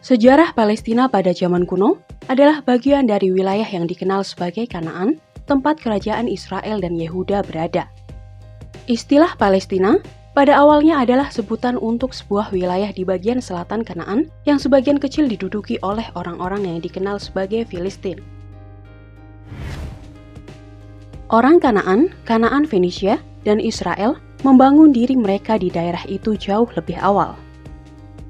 Sejarah Palestina pada zaman kuno adalah bagian dari wilayah yang dikenal sebagai Kanaan, tempat kerajaan Israel dan Yehuda berada. Istilah Palestina pada awalnya adalah sebutan untuk sebuah wilayah di bagian selatan Kanaan yang sebagian kecil diduduki oleh orang-orang yang dikenal sebagai Filistin. Orang Kanaan, Kanaan Fenisia, dan Israel membangun diri mereka di daerah itu jauh lebih awal.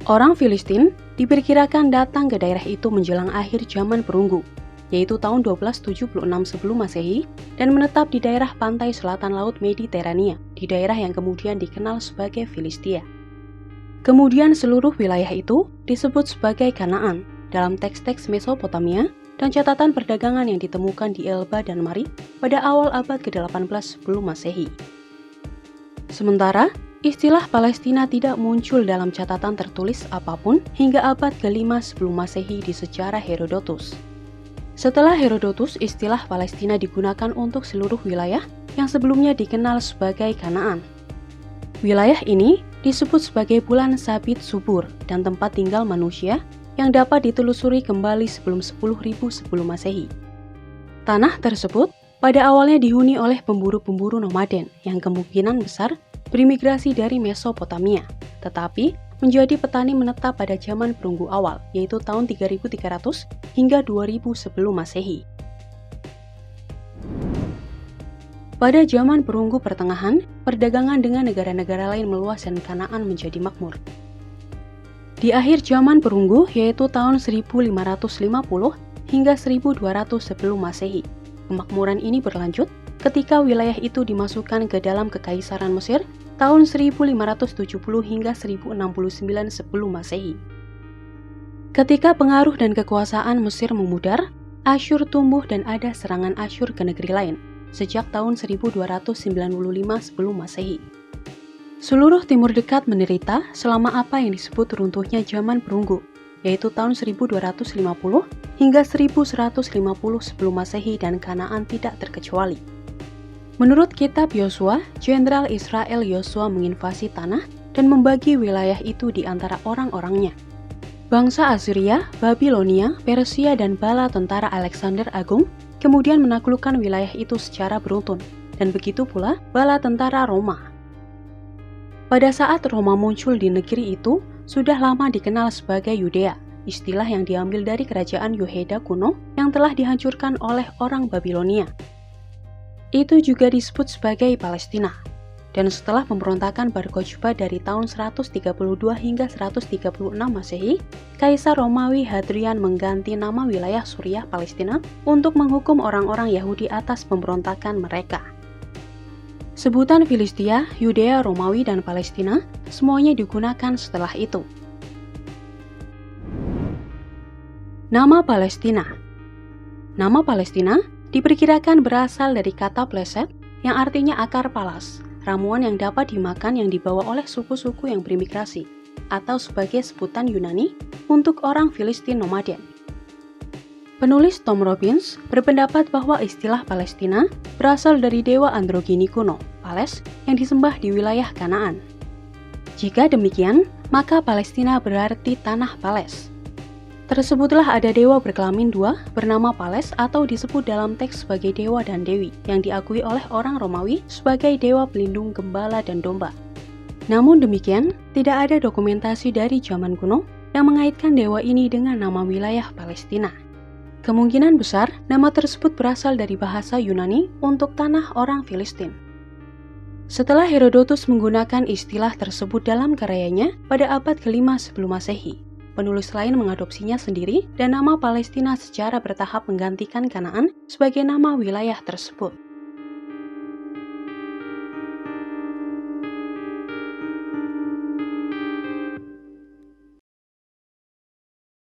Orang Filistin diperkirakan datang ke daerah itu menjelang akhir zaman perunggu, yaitu tahun 1276 sebelum Masehi, dan menetap di daerah pantai selatan Laut Mediterania, di daerah yang kemudian dikenal sebagai Filistia. Kemudian seluruh wilayah itu disebut sebagai Kanaan dalam teks-teks Mesopotamia dan catatan perdagangan yang ditemukan di Elba dan Mari pada awal abad ke-18 sebelum Masehi. Sementara, istilah Palestina tidak muncul dalam catatan tertulis apapun hingga abad ke-5 sebelum Masehi di sejarah Herodotus. Setelah Herodotus, istilah Palestina digunakan untuk seluruh wilayah yang sebelumnya dikenal sebagai Kanaan. Wilayah ini disebut sebagai bulan sabit subur dan tempat tinggal manusia yang dapat ditelusuri kembali sebelum 10.000 sebelum Masehi. Tanah tersebut pada awalnya dihuni oleh pemburu-pemburu nomaden yang kemungkinan besar berimigrasi dari Mesopotamia, tetapi menjadi petani menetap pada zaman perunggu awal, yaitu tahun 3300 hingga 2000 sebelum Masehi. Pada zaman perunggu pertengahan, perdagangan dengan negara-negara lain meluas dan Kanaan menjadi makmur. Di akhir zaman perunggu, yaitu tahun 1550 hingga 1200 sebelum Masehi, kemakmuran ini berlanjut ketika wilayah itu dimasukkan ke dalam Kekaisaran Mesir tahun 1570 hingga 1069 sebelum Masehi. Ketika pengaruh dan kekuasaan Mesir memudar, Asyur tumbuh dan ada serangan Asyur ke negeri lain sejak tahun 1295 sebelum Masehi. Seluruh Timur Dekat menderita selama apa yang disebut runtuhnya zaman perunggu, yaitu tahun 1250 hingga 1150 sebelum Masehi dan Kanaan tidak terkecuali. Menurut kitab Yosua, Jenderal Israel Yosua menginvasi tanah dan membagi wilayah itu di antara orang-orangnya. Bangsa Assyria, Babilonia, Persia, dan bala tentara Alexander Agung kemudian menaklukkan wilayah itu secara beruntun, dan begitu pula bala tentara Roma. Pada saat Roma muncul di negeri itu, sudah lama dikenal sebagai Yudea, istilah yang diambil dari kerajaan Yehuda kuno yang telah dihancurkan oleh orang Babilonia. Itu juga disebut sebagai Palestina. Dan setelah pemberontakan Bar Kokhba dari tahun 132 hingga 136 Masehi, Kaisar Romawi Hadrian mengganti nama wilayah Suriah Palestina untuk menghukum orang-orang Yahudi atas pemberontakan mereka. Sebutan Filistia, Yudea, Romawi, dan Palestina semuanya digunakan setelah itu. Nama Palestina. Nama Palestina diperkirakan berasal dari kata pleset yang artinya akar palas, ramuan yang dapat dimakan yang dibawa oleh suku-suku yang berimigrasi, atau sebagai sebutan Yunani untuk orang Filistin nomaden. Penulis Tom Robbins berpendapat bahwa istilah Palestina berasal dari dewa androgini kuno, Pales, yang disembah di wilayah Kanaan. Jika demikian, maka Palestina berarti tanah Pales. Tersebutlah ada dewa berkelamin dua bernama Pales atau disebut dalam teks sebagai dewa dan dewi yang diakui oleh orang Romawi sebagai dewa pelindung gembala dan domba. Namun demikian, tidak ada dokumentasi dari zaman kuno yang mengaitkan dewa ini dengan nama wilayah Palestina. Kemungkinan besar nama tersebut berasal dari bahasa Yunani untuk tanah orang Filistin. Setelah Herodotus menggunakan istilah tersebut dalam karyanya pada abad ke-5 sebelum Masehi, penulis lain mengadopsinya sendiri dan nama Palestina secara bertahap menggantikan Kanaan sebagai nama wilayah tersebut.